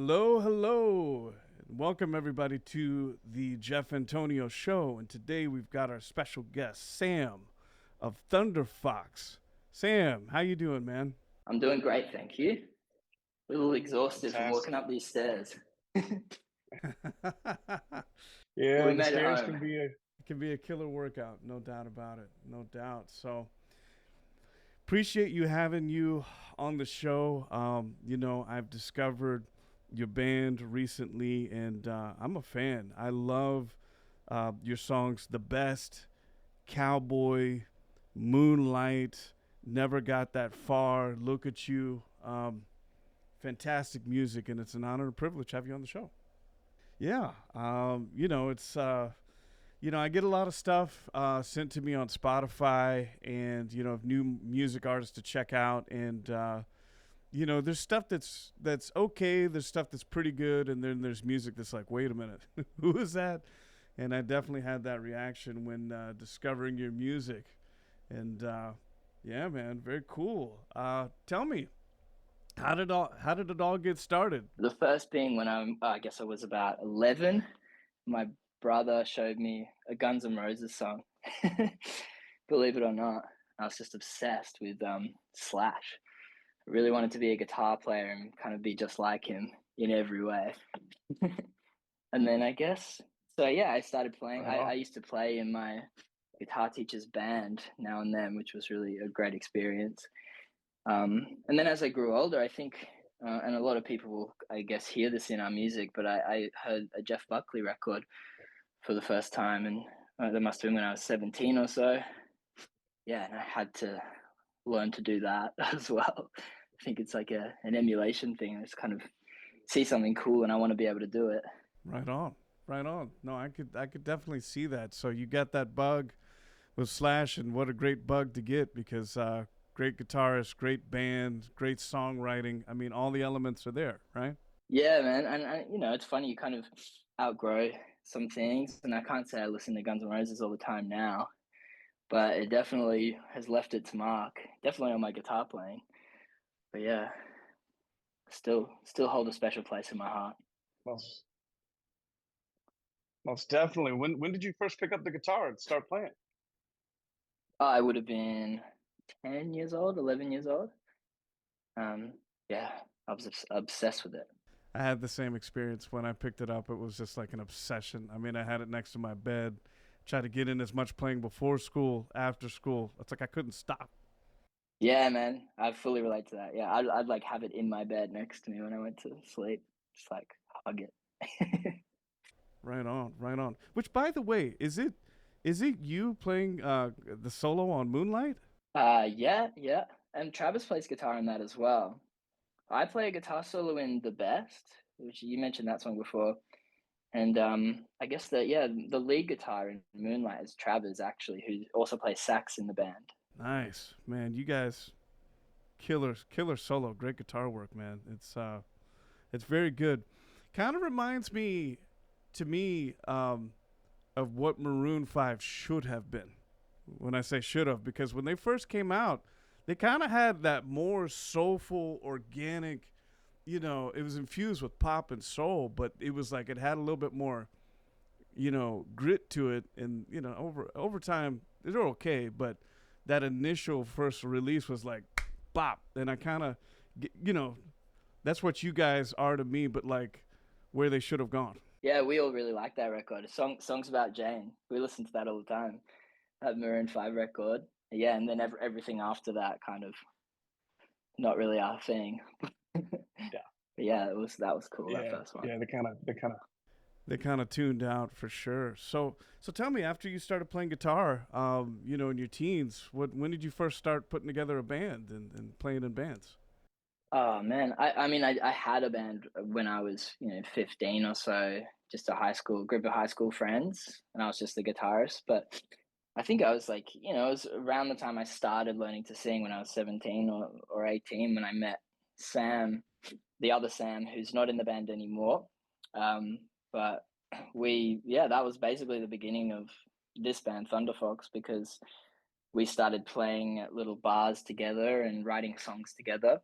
Hello, hello. Welcome everybody to the Geoff Antonio Show. And today we've got our special guest, Sam of Thunder Fox. Sam, how you doing, man? I'm doing great, thank you. A little exhausted from walking Fantastic. up these stairs. But Yeah, we the made it stairs home. Can be a killer workout, no doubt about it. No doubt. So appreciate you having you on the show. I've discovered your band recently, and I'm a fan. I love your songs, "The Best," "Cowboy," "Moonlight," "Never Got That Far," "Look at You." Fantastic music, and it's an honor and privilege to have you on the show. Yeah, it's I get a lot of stuff sent to me on Spotify, and of new music artists to check out, and there's stuff that's okay, there's stuff that's pretty good, and then there's music that's like, wait a minute, who is that? And I definitely had that reaction when discovering your music, and yeah, man, very cool. Tell me, how did it all get started? The first being when I guess I was about 11. My brother showed me a Guns N' Roses song. Believe it or not, I was just obsessed with Slash. I really wanted to be a guitar player and kind of be just like him in every way. And then I guess, so yeah, I started playing. Right I on. used to play in my guitar teacher's band now and then, which was really a great experience. And then as I grew older, I think, and a lot of people will, I guess, hear this in our music, but I heard a Jeff Buckley record for the first time, and that must have been when I was 17 or so. Yeah, and I had to learn to do that as well. I think it's like an emulation thing. I just kind of see something cool and I want to be able to do it. Right on, right on. No, I could definitely see that. So you got that bug with Slash, and what a great bug to get, because great guitarist, great band, great songwriting. I mean, all the elements are there, right? Yeah, man. And it's funny, you kind of outgrow some things. And I can't say I listen to Guns N' Roses all the time now, but it definitely has left its mark. Definitely on my guitar playing. But yeah, still hold a special place in my heart. Most most definitely. When did you first pick up the guitar and start playing? I would have been 10 years old, 11 years old. Um, yeah, I was obsessed with it. I had the same experience when I picked it up. It was just like an obsession. I mean, I had it next to my bed. Tried to get in as much playing before school, after school. It's like I couldn't stop. Yeah, man, I fully relate to that. Yeah, I'd like have it in my bed next to me when I went to sleep. Just like hug it. Right on, right on. Which, by the way, is it you playing the solo on Moonlight? Yeah. And Travis plays guitar in that as well. I play a guitar solo in The Best, which you mentioned that song before. And I guess the lead guitar in Moonlight is Travis actually, who also plays sax in the band. Nice, man. You guys, killer solo. Great guitar work, man. It's very good. Kind of reminds me, to me, of what Maroon 5 should have been. When I say should have, because when they first came out, they kind of had that more soulful, organic, it was infused with pop and soul, but it was like it had a little bit more, grit to it. And, over time, they're okay, but that initial first release was like bop. And I kind of, you know, that's what you guys are to me, but like where they should have gone. Yeah, we all really like that record. Songs about Jane. We listen to that all the time. That Maroon 5 record. Yeah, and then everything after that kind of not really our thing. Yeah, But yeah, that was cool, that yeah, first one. yeah. They kind of tuned out for sure. So tell me, after you started playing guitar, in your teens, when did you first start putting together a band and playing in bands? Oh man, I mean I had a band when I was 15 or so, just a high school group of high school friends, and I was just the guitarist. But I think I was like, it was around the time I started learning to sing when I was 17 or 18 when I met Sam, the other Sam, who's not in the band anymore. Um, but that was basically the beginning of this band, Thunder Fox, because we started playing at little bars together and writing songs together.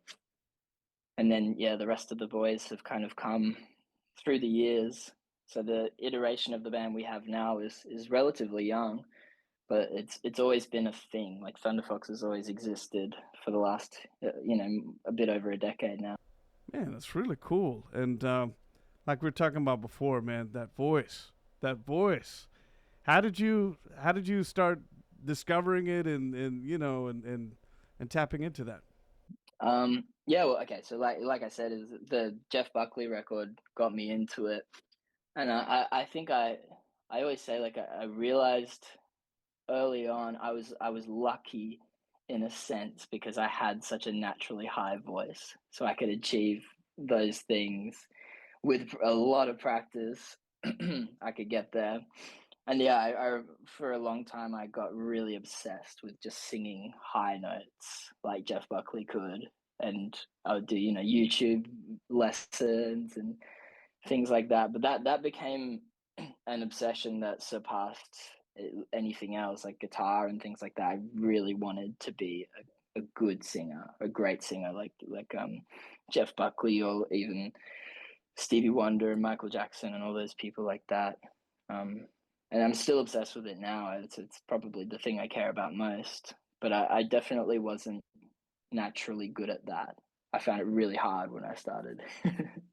And then, yeah, the rest of the boys have kind of come through the years. So the iteration of the band we have now is relatively young, but it's always been a thing. Like Thunder Fox has always existed for the last, a bit over a decade now. Man, that's really cool. And like we were talking about before, man, that voice. How did you start discovering it and tapping into that? Yeah, well, okay. So like I said, is the Jeff Buckley record got me into it, and I think I always say, like, I realized early on I was lucky in a sense because I had such a naturally high voice, so I could achieve those things with a lot of practice. I could get there. And yeah, I for a long time I got really obsessed with just singing high notes like Jeff Buckley could, and I would do YouTube lessons and things like that. But that became an obsession that surpassed anything else, like guitar and things like that. I really wanted to be a good singer, a great singer, like Jeff Buckley, or even Stevie Wonder and Michael Jackson and all those people like that. And I'm still obsessed with it now. It's probably the thing I care about most. But I definitely wasn't naturally good at that. I found it really hard when I started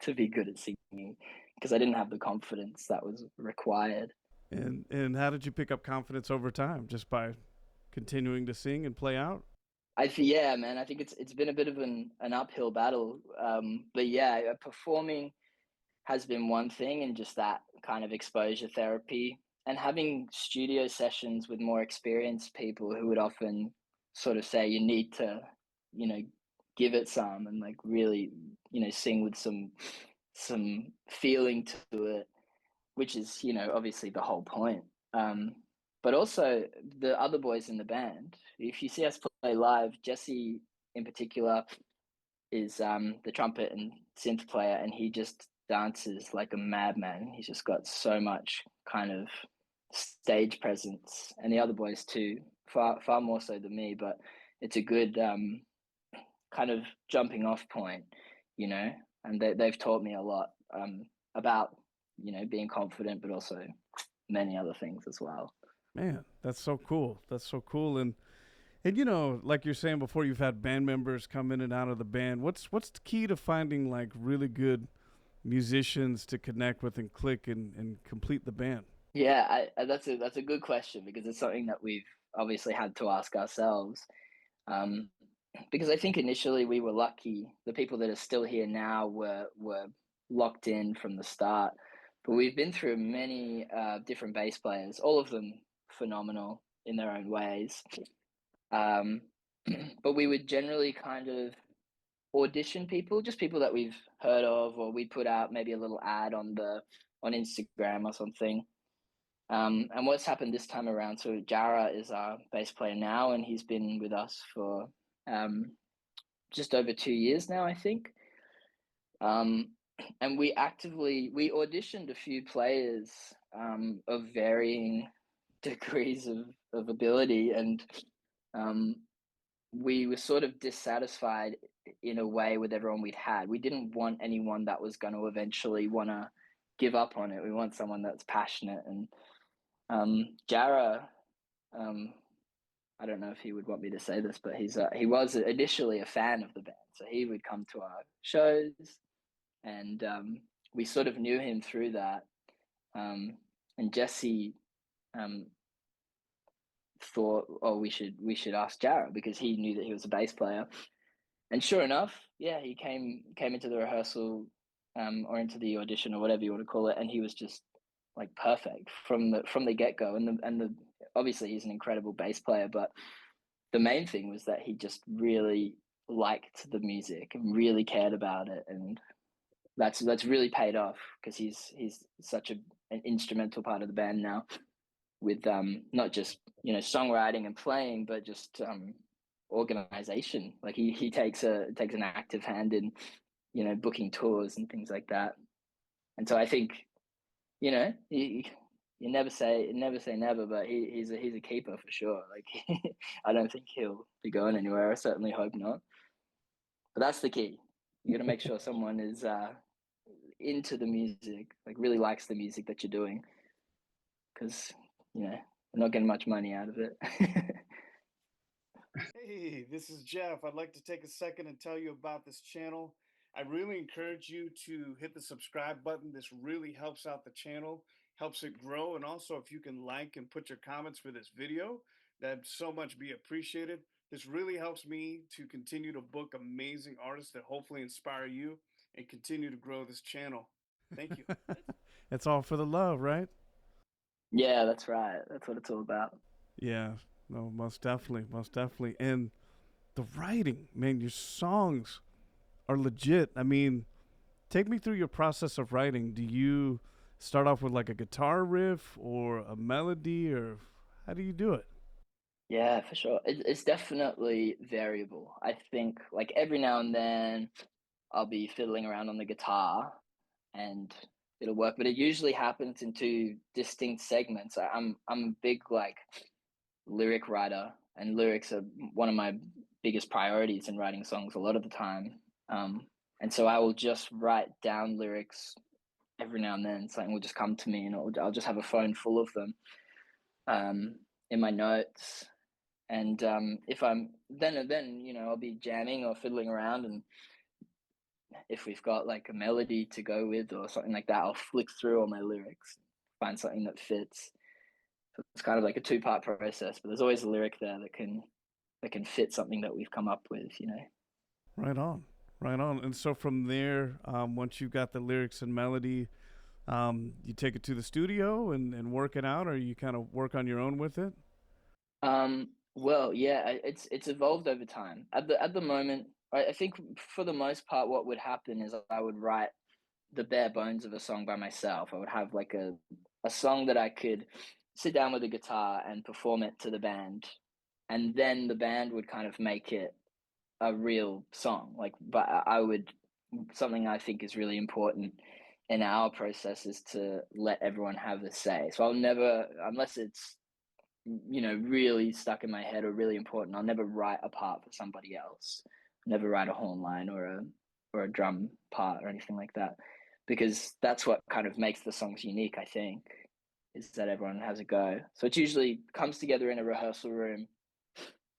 to be good at singing because I didn't have the confidence that was required. And how did you pick up confidence over time? Just by continuing to sing and play out? Yeah, man. I think it's been a bit of an uphill battle. But yeah, performing has been one thing, and just that kind of exposure therapy and having studio sessions with more experienced people who would often sort of say you need to, you know, give it some and like really, sing with some feeling to it, which is, obviously the whole point. But also the other boys in the band. If you see us play live, Jesse in particular is the trumpet and synth player, and he just dances like a madman. He's just got so much kind of stage presence, and the other boys too, far more so than me. But it's a good kind of jumping off point, and they've taught me a lot about being confident, but also many other things as well. Man, that's so cool. That's so cool. And like you're saying before, you've had band members come in and out of the band. What's the key to finding like really good musicians to connect with and click and complete the band? Yeah, that's a good question because it's something that we've obviously had to ask ourselves. Um, because I think initially we were lucky. The people that are still here now were locked in from the start. But we've been through many different bass players, all of them phenomenal in their own ways. But we would generally kind of audition people, just people that we've heard of, or we put out maybe a little ad on Instagram or something. And what's happened this time around, so Jara is our bass player now, and he's been with us for just over 2 years now, I think. And we auditioned a few players of varying degrees of ability, and we were sort of dissatisfied in a way with everyone we'd had. We didn't want anyone that was going to eventually want to give up on it. We want someone that's passionate. And Jara, I don't know if he would want me to say this, but he was initially a fan of the band, so he would come to our shows, and we sort of knew him through that. And Jesse thought, oh, we should ask Jara because he knew that he was a bass player. And sure enough, yeah, he came into the rehearsal or into the audition or whatever you want to call it, and he was just like perfect from the get-go. And obviously he's an incredible bass player, but the main thing was that he just really liked the music and really cared about it, and that's really paid off because he's such an instrumental part of the band now, with not just songwriting and playing, but just organization. Like he takes an active hand in booking tours and things like that. And so I think you never say never, but he's a keeper for sure. Like I don't think he'll be going anywhere. I certainly hope not. But that's the key. You got to make sure someone is into the music, like really likes the music that you're doing, because you know we're not getting much money out of it. Hey, this is Geoff. I'd like to take a second and tell you about this channel. I really encourage you to hit the subscribe button. This really helps out the channel, helps it grow. And also, if you can like and put your comments for this video, that'd so much be appreciated. This really helps me to continue to book amazing artists that hopefully inspire you and continue to grow this channel. Thank you. It's all for the love, right? Yeah, that's right. That's what it's all about. Yeah, no, most definitely, most definitely. And the writing, man, your songs are legit. I mean, take me through your process of writing. Do you start off with like a guitar riff or a melody, or how do you do it? Yeah, for sure. It's definitely variable. I think like every now and then I'll be fiddling around on the guitar and it'll work, but it usually happens in two distinct segments. I'm a big like lyric writer, and lyrics are one of my biggest priorities in writing songs a lot of the time. And so I will just write down lyrics every now and then. Something will just come to me, and I'll just have a phone full of them in my notes. And if I'm then you know I'll be jamming or fiddling around, and if we've got like a melody to go with or something like that, I'll flick through all my lyrics, find something that fits. So it's kind of like a two-part process, but there's always a lyric there that can fit something that we've come up with, you know. Right on, right on. And so from there, once you've got the lyrics and melody, you take it to the studio and work it out, or you kind of work on your own with it? Well, yeah, it's evolved over time. At the moment, I think for the most part, what would happen is I would write the bare bones of a song by myself. I would have like a song that I could sit down with a guitar and perform it to the band, and then the band would kind of make it a real song. Like, but I would something I think is really important in our process is to let everyone have a say. So I'll never, unless it's you know really stuck in my head or really important, I'll never write a part for somebody else. Never write a horn line or a drum part or anything like that, because that's what kind of makes the songs unique, I think, is that everyone has a go. So it usually comes together in a rehearsal room.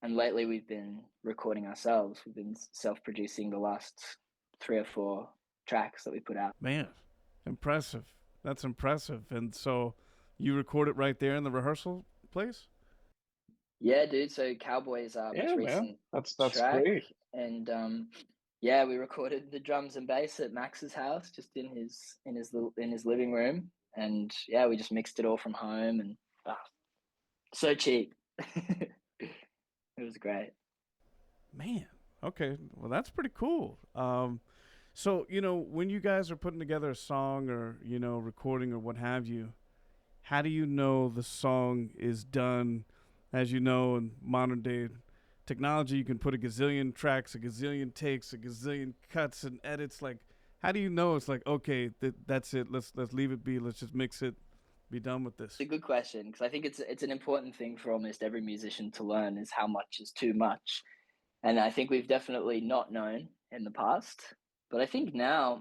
And lately we've been recording ourselves. We've been self-producing the last 3 or 4 tracks that we put out. Man, impressive. That's impressive. And so you record it right there in the rehearsal place? Yeah, dude. So Cowboy is our most recent That's track. great. And yeah, we recorded the drums and bass at Max's house, just in his living room. And yeah, we just mixed it all from home, and so cheap. It was great. Man, okay. Well, that's pretty cool. So, when you guys are putting together a song or, recording or what have you, how do you know the song is done? As you know, in modern day technology, you can put a gazillion tracks, a gazillion takes, a gazillion cuts and edits. Like, how do you know it's like, okay, that's it. Let's leave it be. Let's just mix it. Be done with this. It's a good question, because I think it's an important thing for almost every musician to learn, is how much is too much. And I think we've definitely not known in the past, but I think now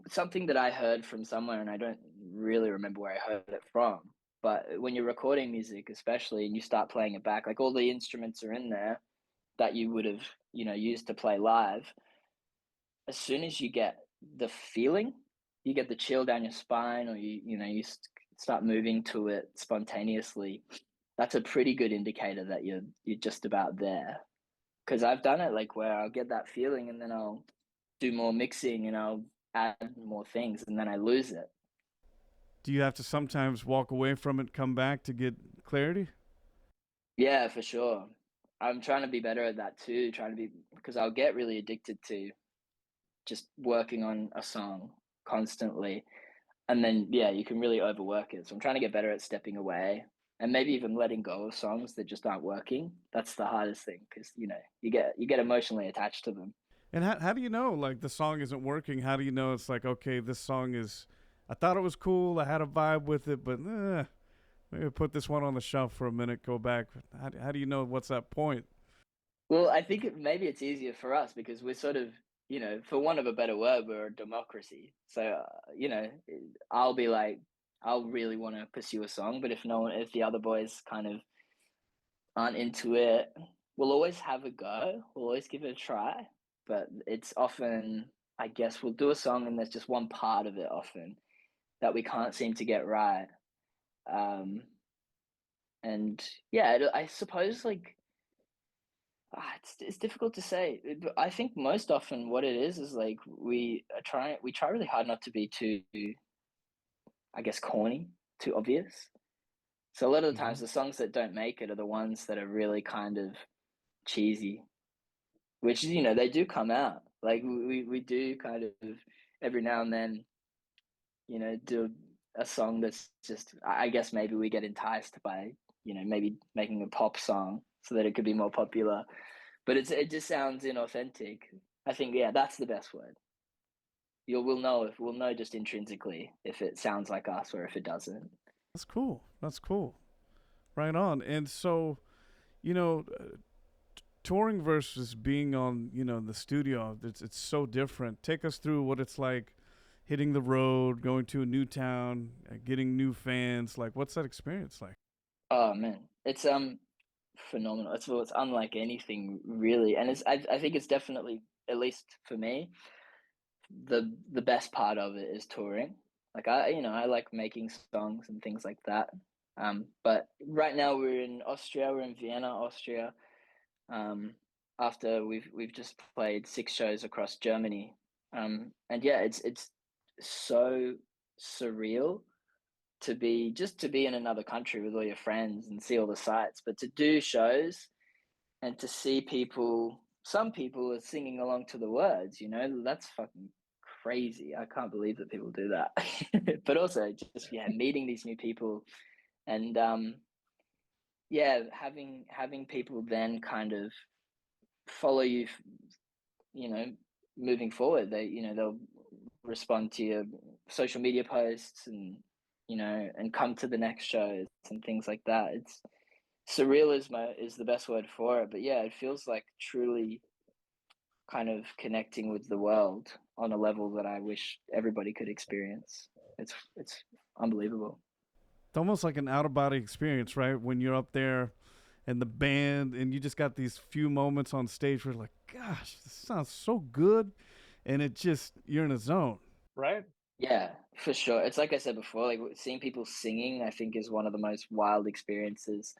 something that I heard from somewhere, and I don't really remember where I heard it from, but when you're recording music, especially, and you start playing it back, like all the instruments are in there that you would have, used to play live. As soon as you get the feeling, you get the chill down your spine, or you start moving to it spontaneously. That's a pretty good indicator that you're just about there. Because I've done it like where I'll get that feeling and then I'll do more mixing and I'll add more things and then I lose it. Do you have to sometimes walk away from it, come back to get clarity? Yeah, for sure. I'm trying to be better at that too, because I'll get really addicted to just working on a song constantly. And then, yeah, you can really overwork it. So I'm trying to get better at stepping away and maybe even letting go of songs that just aren't working. That's the hardest thing, because, you get emotionally attached to them. And how do you know, like, the song isn't working? How do you know it's like, okay, this song is, I thought it was cool, I had a vibe with it, but maybe put this one on the shelf for a minute, go back. How do you know what's that point? Well, I think maybe it's easier for us because we're sort of you know, for want of a better word, we're a democracy. So, you know, I'll be like, I'll really want to pursue a song, but if the other boys kind of aren't into it, we'll always have a go. We'll always give it a try. But it's often, I guess, we'll do a song and there's just one part of it often that we can't seem to get right. Um, and yeah, I suppose like it's difficult to say. But I think most often what it is like we try really hard not to be too, I guess, corny, too obvious. So a lot of the times the songs that don't make it are the ones that are really kind of cheesy, which, you know, they do come out. Like we do kind of every now and then, you know, do a song that's just, I guess maybe we get enticed by, you know, maybe making a pop song so that it could be more popular, but it just sounds inauthentic. I think, yeah, that's the best word. We'll know just intrinsically if it sounds like us or if it doesn't. That's cool. That's cool. Right on. And so, you know, touring versus being on, you know, the studio, it's so different. Take us through what it's like hitting the road, going to a new town, getting new fans. Like, what's that experience like? Oh man, it's phenomenal. It's unlike anything really, and I think it's definitely, at least for me, the best part of it is touring. Like I like making songs and things like that. But right now we're in Austria. We're in Vienna, Austria. After we've just played 6 shows across Germany. And yeah, it's so surreal to be in another country with all your friends and see all the sights, but to do shows and to see people, some people are singing along to the words, you know, that's fucking crazy. I can't believe that people do that. But also just, yeah, meeting these new people and yeah, having people then kind of follow you, you know, moving forward. They'll respond to your social media posts and, you know, and come to the next shows and things like that. It's surrealism is the best word for it, but yeah, it feels like truly kind of connecting with the world on a level that I wish everybody could experience. It's unbelievable. It's almost like an out of body experience, right? When you're up there and the band and you just got these few moments on stage where you're like, gosh, this sounds so good. And it just, you're in a zone. Right? Yeah, for sure. It's like I said before, like seeing people singing, I think is one of the most wild experiences.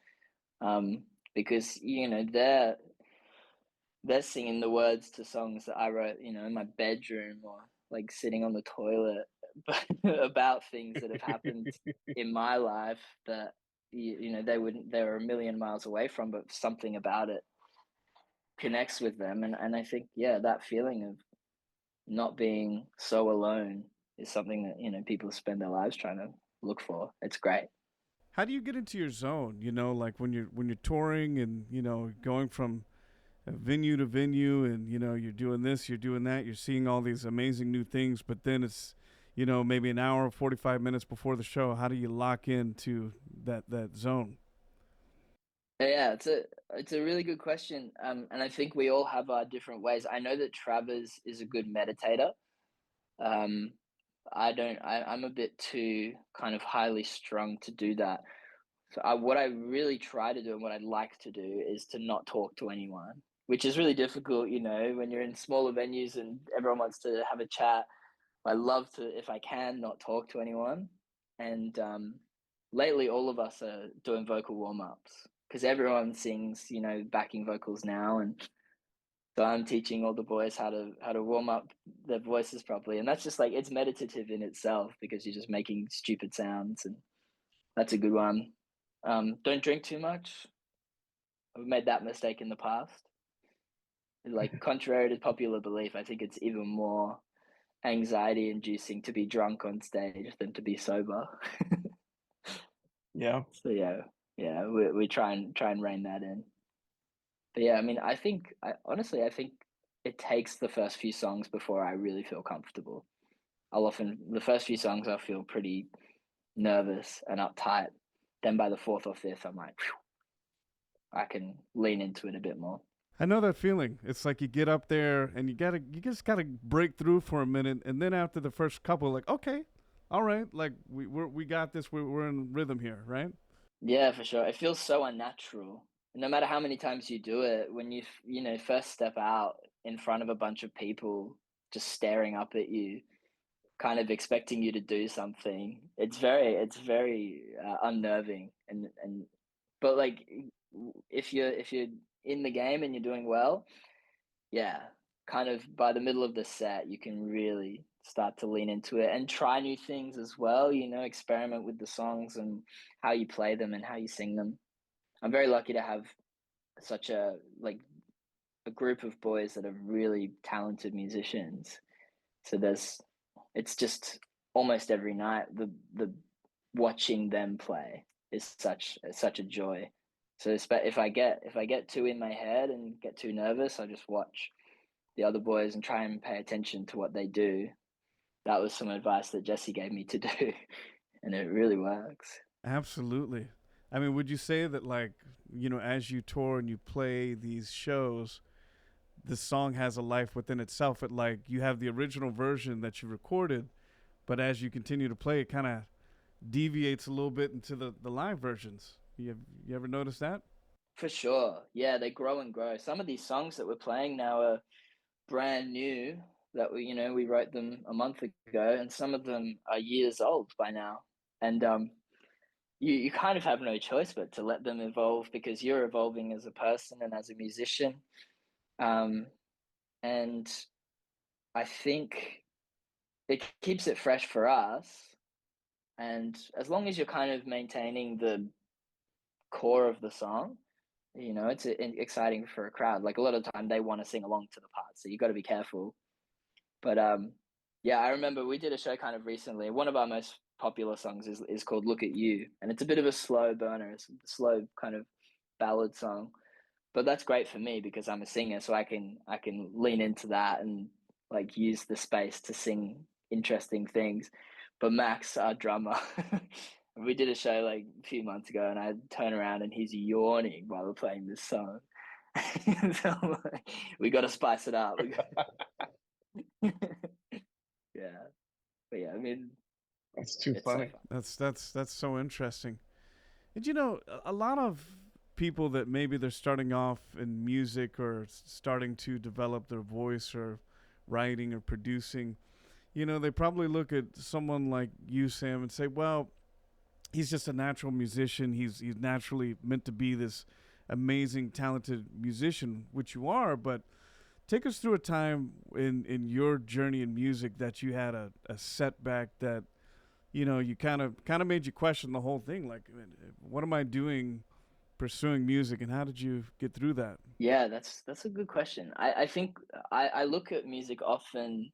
Because, you know, they're singing the words to songs that I wrote, you know, in my bedroom or like sitting on the toilet, but about things that have happened in my life that you know they were a million miles away from, but something about it connects with them, and I think, yeah, that feeling of not being so alone is something that, you know, people spend their lives trying to look for. It's great. How do you get into your zone? You know, like when you're touring and, you know, going from venue to venue and, you know, you're doing this, you're doing that, you're seeing all these amazing new things, but then it's, you know, maybe an hour, 45 minutes before the show. How do you lock into that zone? Yeah, it's a really good question. And I think we all have our different ways. I know that Travers is a good meditator. Um, I don't. I'm a bit too kind of highly strung to do that. So what I really try to do and what I'd like to do is to not talk to anyone, which is really difficult, you know, when you're in smaller venues and everyone wants to have a chat. I love to, if I can, not talk to anyone. And lately, all of us are doing vocal warm ups because everyone sings, you know, backing vocals now, and so I'm teaching all the boys how to warm up their voices properly, and that's just like it's meditative in itself because you're just making stupid sounds, and that's a good one. Don't drink too much. I've made that mistake in the past. Like contrary to popular belief, I think it's even more anxiety inducing to be drunk on stage than to be sober. Yeah. So yeah, we try and rein that in. But yeah, I mean, honestly, I think it takes the first few songs before I really feel comfortable. The first few songs I'll feel pretty nervous and uptight. Then by the fourth or fifth, I'm like, phew, I can lean into it a bit more. I know that feeling. It's like you get up there and you just gotta break through for a minute, and then after the first couple, like, okay, all right, like we got this. We're in rhythm here, right? Yeah, for sure. It feels so unnatural. No matter how many times you do it, when you know, first step out in front of a bunch of people just staring up at you, kind of expecting you to do something, it's very unnerving. And but like, if you're in the game and you're doing well, yeah, kind of by the middle of the set, you can really start to lean into it and try new things as well, you know, experiment with the songs and how you play them and how you sing them. I'm very lucky to have such a group of boys that are really talented musicians. So it's just almost every night the watching them play is such a joy. So if I get too in my head and get too nervous, I just watch the other boys and try and pay attention to what they do. That was some advice that Jesse gave me to do, and it really works. Absolutely. I mean, would you say that, like, as you tour and you play these shows, the song has a life within itself? It, like, you have the original version that you recorded, but as you continue to play, it kind of deviates a little bit into the live versions. You ever notice that? For sure. Yeah, they grow and grow. Some of these songs that we're playing now are brand new, that we wrote them a month ago, and some of them are years old by now. And you kind of have no choice but to let them evolve, because you're evolving as a person and as a musician. Um, and I think it keeps it fresh for us. And as long as you're kind of maintaining the core of the song, it's exciting for a crowd. Like, a lot of the time they want to sing along to the parts, so you got to be careful. But yeah, I remember we did a show kind of recently. One of our most popular songs is called "Look at You," and it's a bit of a slow burner. It's a slow kind of ballad song, but that's great for me because I'm a singer, so I can lean into that and like use the space to sing interesting things. But Max, our drummer, we did a show like a few months ago, and I turn around and he's yawning while we're playing this song. So I'm like, we got to spice it up. Yeah, but yeah, I mean, That's too it's so funny. fun. That's so interesting. And a lot of people that maybe they're starting off in music or starting to develop their voice or writing or producing, they probably look at someone like you, Sam, and say, well, he's just a natural musician. He's naturally meant to be this amazing, talented musician, which you are. But take us through a time in your journey in music that you had a setback that you kind of made you question the whole thing. Like, what am I doing, pursuing music, and how did you get through that? Yeah, that's a good question. I think I look at music often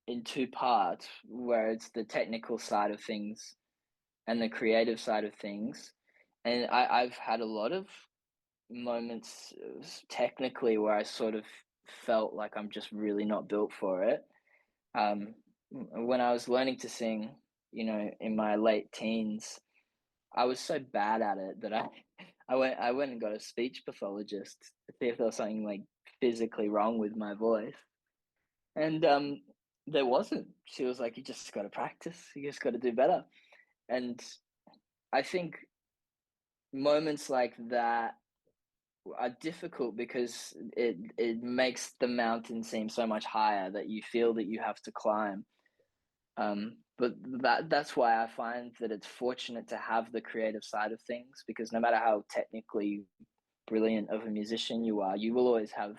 in two parts, where it's the technical side of things and the creative side of things. And I've had a lot of moments technically where I sort of felt like I'm just really not built for it. Um, when I was learning to sing, in my late teens, I was so bad at it that I went and got a speech pathologist to see if there was something like physically wrong with my voice. And there wasn't. She was like, "You just got to practice. You just got to do better." And I think moments like that are difficult because it makes the mountain seem so much higher that you feel that you have to climb. But that's why I find that it's fortunate to have the creative side of things, because no matter how technically brilliant of a musician you are, you will always have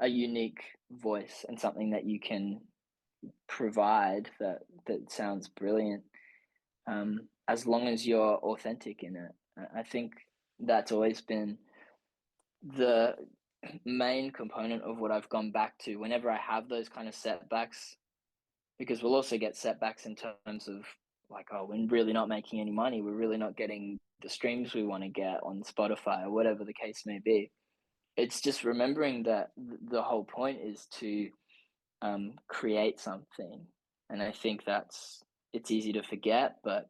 a unique voice and something that you can provide that sounds brilliant. As long as you're authentic in it, I think that's always been the main component of what I've gone back to whenever I have those kind of setbacks, because we'll also get setbacks in terms of like, oh, we're really not making any money, we're really not getting the streams we want to get on Spotify or whatever the case may be. It's just remembering that the whole point is to create something. And I think it's easy to forget, but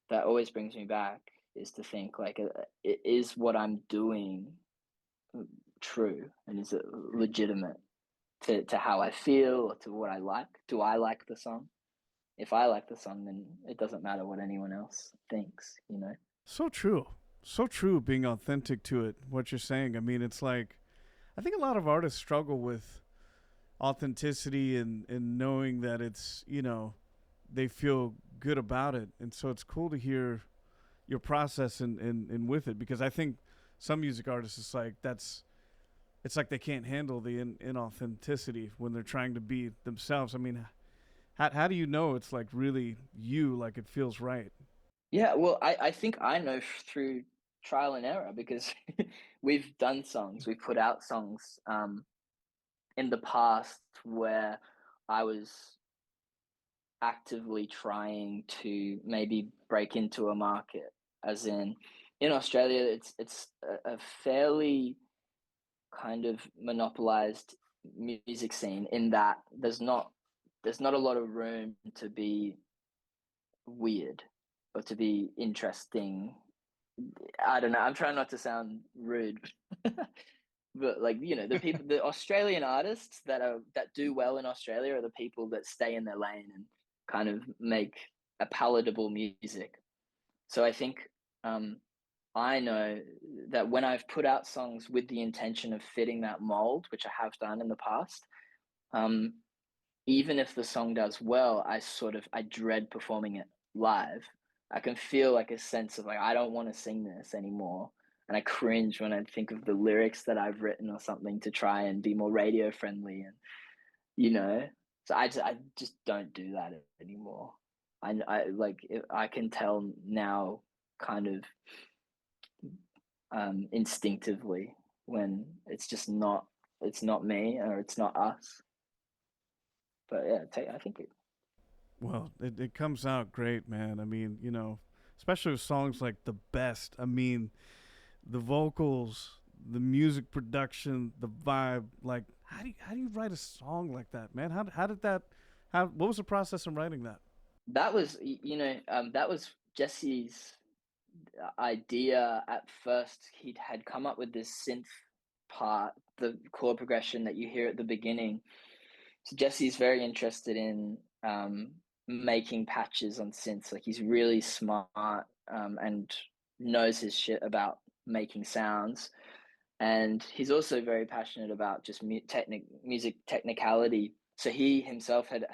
that always brings me back, is to think like, is what I'm doing true, and is it legitimate to how I feel or to what I like? Do I like the song? If I like the song, then it doesn't matter what anyone else thinks, you know? So true. So true, being authentic to it, what you're saying. I mean, it's like, I think a lot of artists struggle with authenticity and knowing that it's, they feel good about it. And so it's cool to hear your process and with it, because I think some music artists, it's like they can't handle the inauthenticity when they're trying to be themselves. I mean, how do you know it's like really you, like it feels right? Yeah, well, I think I know through trial and error, because we've done songs, we've put out songs in the past where I was actively trying to maybe break into a market, as in Australia, it's a fairly kind of monopolized music scene, in that there's not a lot of room to be weird or to be interesting. I don't know. I'm trying not to sound rude, but like, the Australian artists that do well in Australia are the people that stay in their lane and kind of make a palatable music. So I think I know that when I've put out songs with the intention of fitting that mold, which I have done in the past, um, even if the song does well, I dread performing it live. I can feel like a sense of like, I don't want to sing this anymore. And I cringe when I think of the lyrics that I've written or something to try and be more radio friendly. And, you know, so I just don't do that anymore. I can tell now, kind of instinctively, when it's not me, or it's not us. But yeah, I think Well, it comes out great, man. I mean, especially with songs like The Best. I mean, the vocals, the music production, the vibe. Like, how do you write a song like that, man? How did that? What was the process in writing that? that was that was Jesse's idea at first. He had come up with this synth part, the chord progression that you hear at the beginning. So Jesse's very interested in making patches on synths. Like, he's really smart and knows his shit about making sounds. And he's also very passionate about just music technicality. So he himself had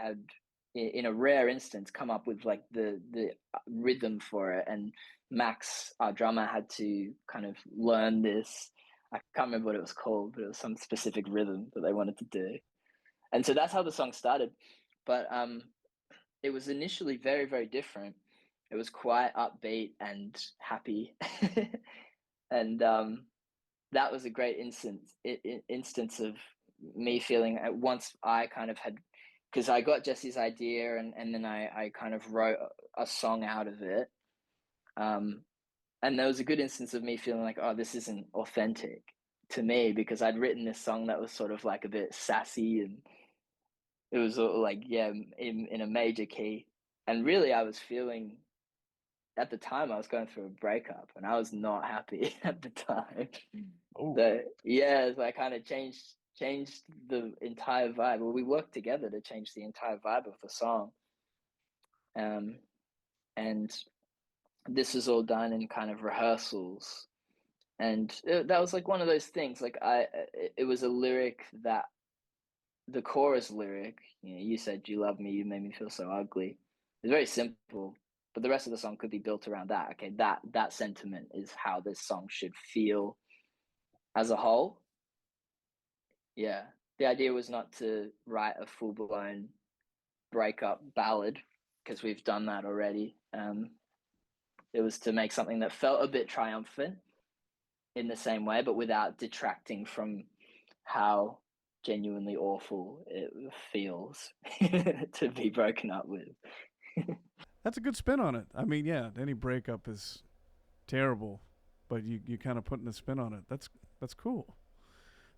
in a rare instance, come up with like the rhythm for it. And Max, our drummer, had to kind of learn this. I can't remember what it was called, but it was some specific rhythm that they wanted to do. And so that's how the song started. But it was initially very, very different. It was quite upbeat and happy. And that was a great instance of me feeling, at once I kind of had, because I got Jesse's idea, and then I kind of wrote a song out of it. And there was a good instance of me feeling like, oh, this isn't authentic to me, because I'd written this song that was sort of like a bit sassy, and it was like, yeah, in a major key. And really, I was feeling, at the time, I was going through a breakup, and I was not happy at the time. Oh, So yeah, so I kind of changed the entire vibe. Well, we worked together to change the entire vibe of the song. And this was all done in kind of rehearsals. And that was like one of those things. Like, it was a lyric that, the chorus lyric, you said, "You love me, you made me feel so ugly." It's very simple, but the rest of the song could be built around that. Okay, that sentiment is how this song should feel as a whole. Yeah, the idea was not to write a full-blown breakup ballad, because we've done that already. It was to make something that felt a bit triumphant in the same way, but without detracting from how genuinely awful it feels to be broken up with. That's a good spin on it. I mean, yeah, any breakup is terrible, but you kind of putting a spin on it. That's cool.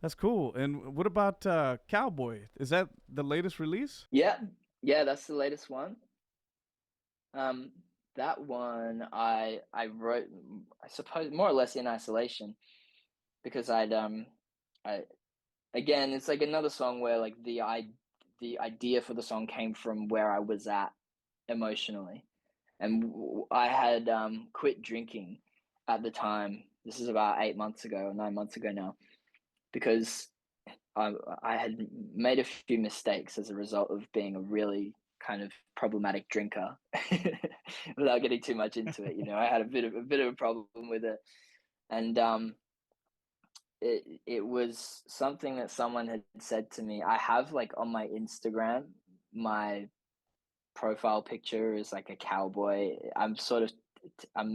That's cool. And what about Cowboy? Is that the latest release? Yeah, that's the latest one. That one I wrote, I suppose, more or less in isolation. because I again, it's like another song where like the idea for the song came from where I was at emotionally, and I had quit drinking at the time. This is about 8 months ago or 9 months ago now, because I had made a few mistakes as a result of being a really kind of problematic drinker. Without getting too much into it, I had a bit of a problem with it, and it was something that someone had said to me. I have like on my Instagram, my profile picture is like a cowboy. I'm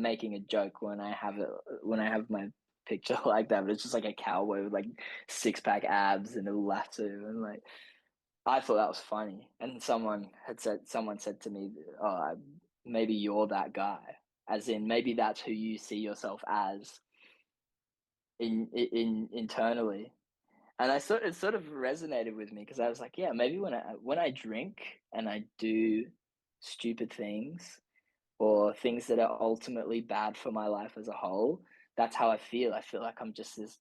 making a joke when I have my picture like that, but it's just like a cowboy with like 6-pack abs and a lasso, and like I thought that was funny. And someone said to me, "Oh, maybe you're that guy," as in maybe that's who you see yourself as internally. And it sort of resonated with me, because I was like, yeah, maybe when I drink and I do stupid things, or things that are ultimately bad for my life as a whole, that's how I feel. I feel like I'm just this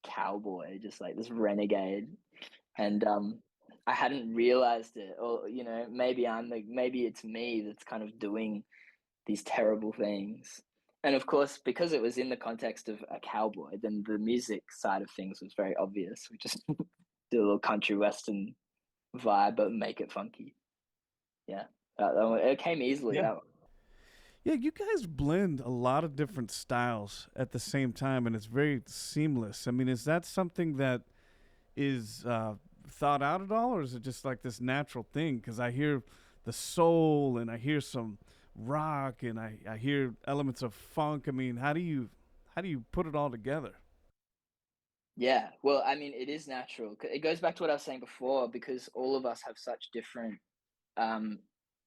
cowboy, just like this renegade. And I hadn't realized it, or maybe maybe it's me that's kind of doing these terrible things. And of course, because it was in the context of a cowboy, then the music side of things was very obvious. We just do a little country western vibe, but make it funky. Yeah, it came easily. Yeah. Yeah, you guys blend a lot of different styles at the same time, and it's very seamless. I mean, is that something that is thought out at all, or is it just like this natural thing? Because I hear the soul, and I hear some rock, and I hear elements of funk. I mean, how do you put it all together? Yeah, well, I mean, it is natural. It goes back to what I was saying before, because all of us have such different um,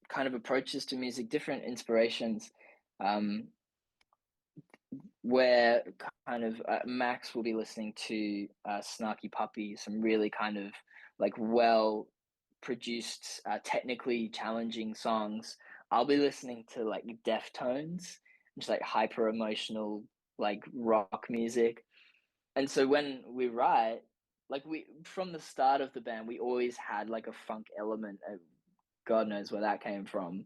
kind of approaches to music, different inspirations. Um, where kind of Max will be listening to Snarky Puppy, some really kind of like well produced, technically challenging songs. I'll be listening to like Deftones, just like hyper emotional, like rock music. And so when we write, like we from the start of the band, we always had like a funk element. God knows where that came from.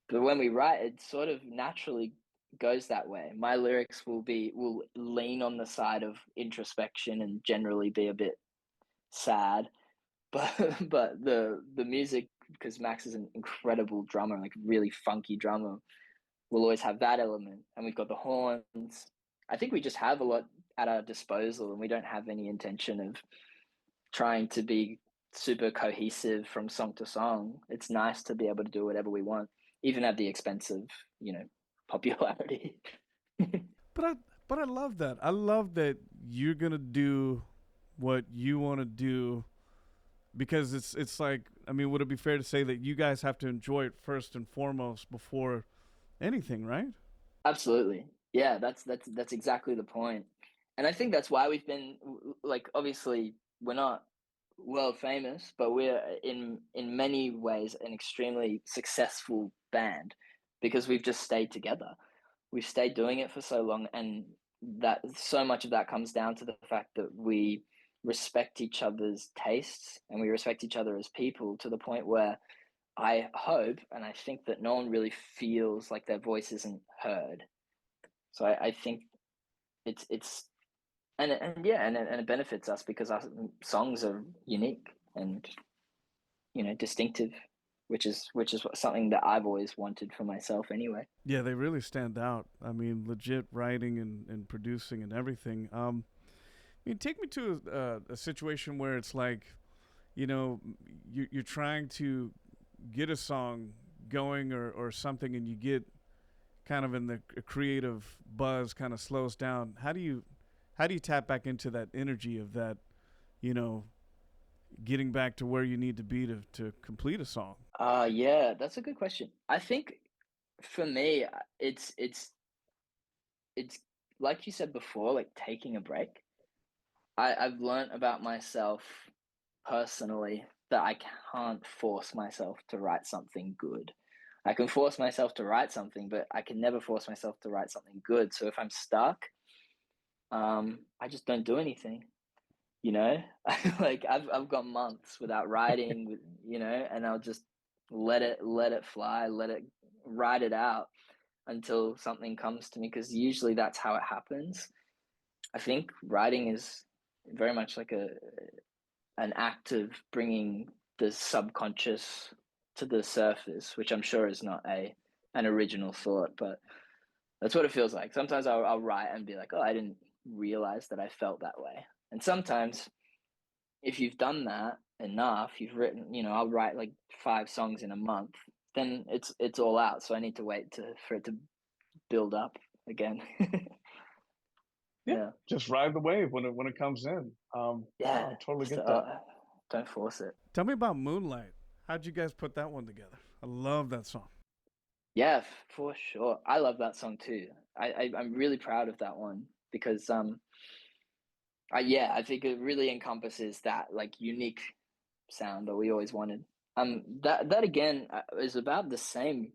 But when we write, it sort of naturally goes that way. My lyrics will lean on the side of introspection and generally be a bit sad, but the music, because Max is an incredible drummer, like really funky drummer, will always have that element. And we've got the horns. I think we just have a lot at our disposal, and we don't have any intention of trying to be super cohesive from song to song. It's nice to be able to do whatever we want, even at the expense of, popularity. But I love that. I love that you're gonna do what you want to do, because it's like, I mean, would it be fair to say that you guys have to enjoy it first and foremost before anything, right? Absolutely. Yeah, that's exactly the point. And I think that's why we've been like, obviously we're not world famous, but we're in many ways an extremely successful band, because we've just stayed together. We've stayed doing it for so long, and that so much of that comes down to the fact that we respect each other's tastes, and we respect each other as people, to the point where I hope and I think that no one really feels like their voice isn't heard. So I think it's and yeah, and it benefits us because our songs are unique and distinctive, which is something that I've always wanted for myself anyway. Yeah, they really stand out. I mean, legit writing and producing and everything. I mean, take me to a situation where it's like, you're trying to get a song going, or something, and you get kind of in the creative buzz, kind of slows down. How do you tap back into that energy of that, you know, getting back to where you need to be to complete a song? Yeah, that's a good question. I think for me, it's like you said before, like taking a break. I've learned about myself personally that I can't force myself to write something good. I can force myself to write something, but I can never force myself to write something good. So if I'm stuck, I just don't do anything, you know. Like I've got months without writing, you know, and I'll just let it fly, let it ride it out until something comes to me, because usually that's how it happens. I think writing is very much like an act of bringing the subconscious to the surface, which I'm sure is not an original thought, but that's what it feels like. Sometimes I'll write and be like, oh, I didn't realize that I felt that way. And sometimes if you've done that enough, you've written, you know, I'll write like 5 songs in a month, then it's all out. So I need to wait for it to build up again. Yeah. Just ride the wave when it comes in. Yeah. I totally Just, get that. don't force it. Tell me about Moonlight. How'd you guys put that one together? I love that song. Yeah, for sure. I love that song too. I'm really proud of that one because I think it really encompasses that like unique sound that we always wanted. That again is about the same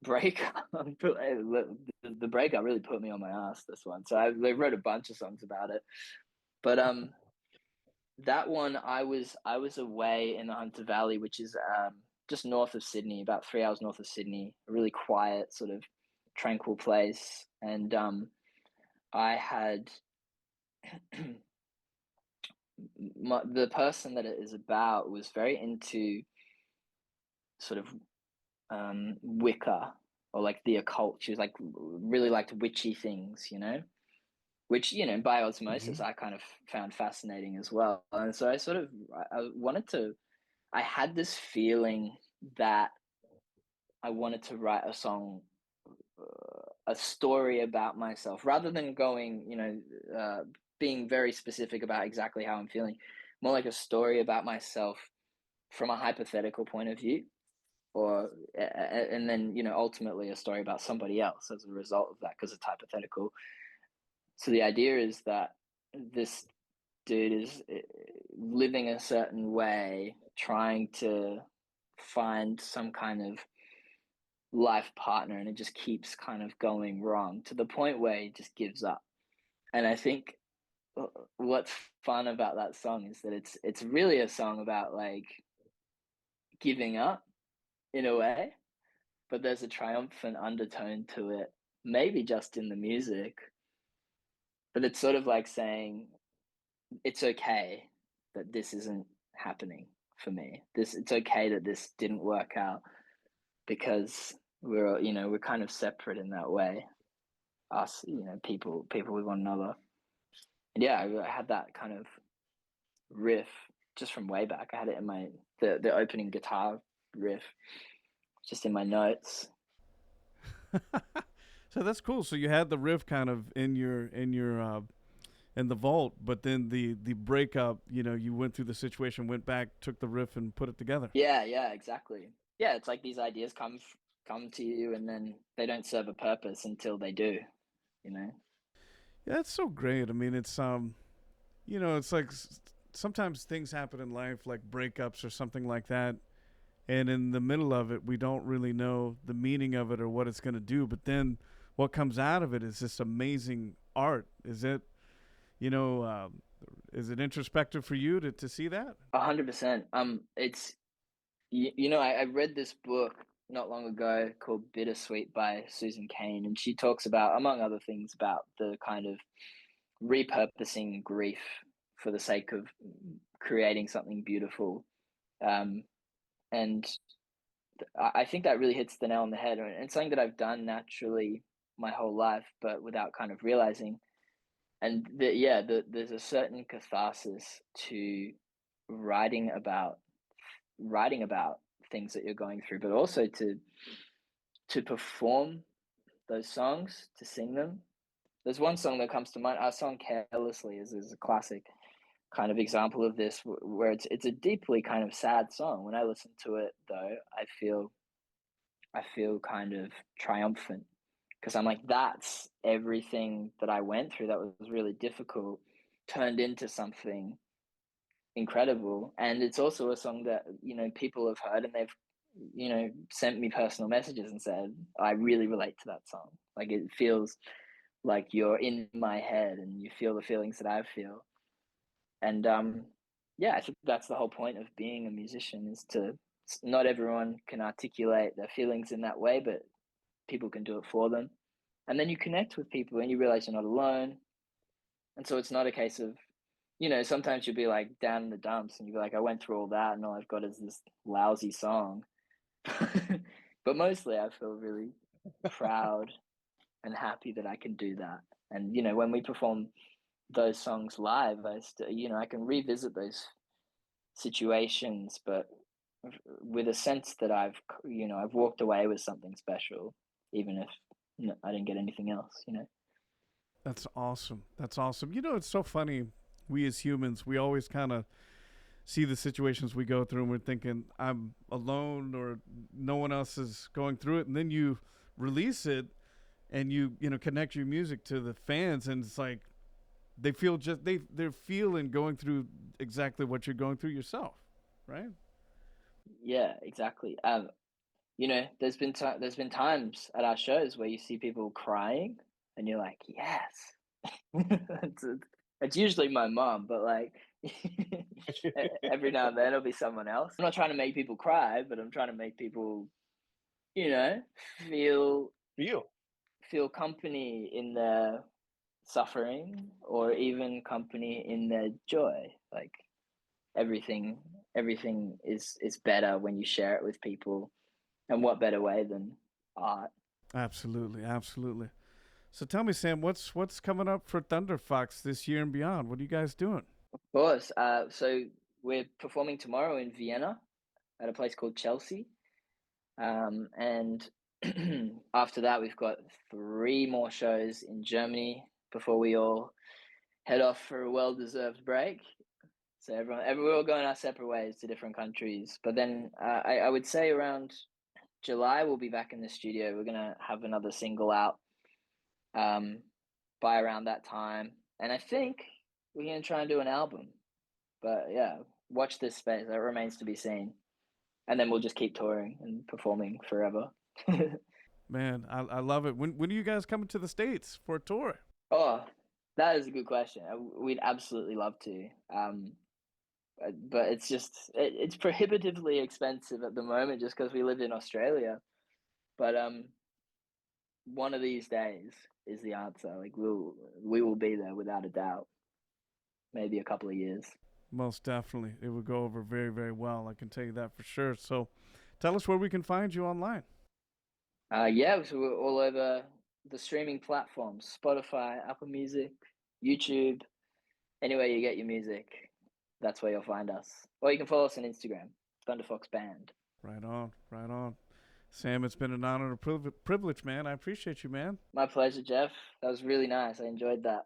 breakup. The breakup really put me on my ass, this one. So they wrote a bunch of songs about it. But that one I was away in the Hunter Valley, which is just north of Sydney, about 3 hours north of Sydney, a really quiet, sort of tranquil place. And I had the person that it is about was very into sort of Wicca, or like the occult. She was like really liked witchy things, you know, which, you know, by osmosis I kind of found fascinating as well. And so I wanted to, I had this feeling that I wanted to write a song, a story about myself, rather than going, you know, being very specific about exactly how I'm feeling, more like a story about myself from a hypothetical point of view, or and then, you know, ultimately a story about somebody else as a result of that, because it's hypothetical. So the idea is that this dude is living a certain way, trying to find some kind of life partner, and it just keeps kind of going wrong to the point where he just gives up. And I think what's fun about that song is that it's really a song about like giving up in a way, but there's a triumphant undertone to it, maybe just in the music, but it's sort of like saying it's okay that this isn't happening for me. It's okay that this didn't work out, because we're, you know, we're kind of separate in that way, us, you know, people with one another. And yeah, I had that kind of riff just from way back. I had it in my the opening guitar riff just in my notes. So that's cool. So you had the riff kind of in your in the vault, but then the breakup, you know, you went through the situation, went back, took the riff and put it together. Yeah, exactly. Yeah, it's like these ideas come to you, and then they don't serve a purpose until they do, you know. Yeah, that's so great. I mean, it's you know, it's like sometimes things happen in life, like breakups or something like that, and in the middle of it, we don't really know the meaning of it or what it's going to do. But then, what comes out of it is this amazing art. Is it, you know, is it introspective for you to see that? 100%. It's you know, I read this book not long ago called Bittersweet by Susan Cain, and she talks about, among other things, about the kind of repurposing grief for the sake of creating something beautiful. And I think that really hits the nail on the head, and it's something that I've done naturally my whole life, but without kind of realizing. And there's a certain catharsis to writing about writing about things that you're going through, but also to perform those songs, to sing them. There's one song that comes to mind. Our song "Carelessly" is a classic kind of example of this, where it's a deeply kind of sad song. When I listen to it, though, I feel kind of triumphant, because I'm like, that's everything that I went through that was really difficult turned into something incredible. And it's also a song that, you know, people have heard, and they've, you know, sent me personal messages and said, I really relate to that song. Like, it feels like you're in my head and you feel the feelings that I feel. And yeah, I think that's the whole point of being a musician, is to, not everyone can articulate their feelings in that way, but people can do it for them. And then you connect with people and you realize you're not alone. And so it's not a case of, you know, sometimes you'll be like down in the dumps and you'll be like, I went through all that and all I've got is this lousy song. But mostly I feel really proud and happy that I can do that. And, you know, when we perform those songs live, you know, I can revisit those situations, but with a sense that I've walked away with something special, even if I didn't get anything else, you know. That's awesome. That's awesome. You know, it's so funny. We as humans, we always kind of see the situations we go through and we're thinking, I'm alone or no one else is going through it. And then you release it and you know, connect your music to the fans, and it's like they feel they're feeling going through exactly what you're going through yourself, right? Yeah, exactly. You know, there's been times at our shows where you see people crying and you're like, yes. it's, it's usually my mom, but like every now and then it'll be someone else. I'm not trying to make people cry, but I'm trying to make people, you know, feel company in their suffering, or even company in their joy. Like everything is better when you share it with people, and what better way than art? Absolutely, absolutely. So tell me, Sam, what's coming up for Thunder Fox this year and beyond? What are you guys doing? Of course. So we're performing tomorrow in Vienna at a place called Chelsea. And after that, we've got 3 more shows in Germany before we all head off for a well-deserved break. So we're all going our separate ways to different countries. But then I would say around July, we'll be back in the studio. We're gonna have another single out by around that time, and I think we're gonna try and do an album. But yeah, watch this space. That remains to be seen. And then we'll just keep touring and performing forever. Man, I love it. When are you guys coming to the States for a tour? Oh, that is a good question. We'd absolutely love to. But it's prohibitively expensive at the moment just because we live in Australia. But one of these days is the answer. Like we will be there without a doubt. Maybe a couple of years. Most definitely. It would go over very, very well. I can tell you that for sure. So tell us where we can find you online. Yeah, so we're all over the streaming platforms: Spotify, Apple Music, YouTube, anywhere you get your music. That's where you'll find us. Or you can follow us on Instagram, Thunder Fox Band. Right on, right on. Sam, it's been an honor and a privilege, man. I appreciate you, man. My pleasure, Geoff. That was really nice. I enjoyed that.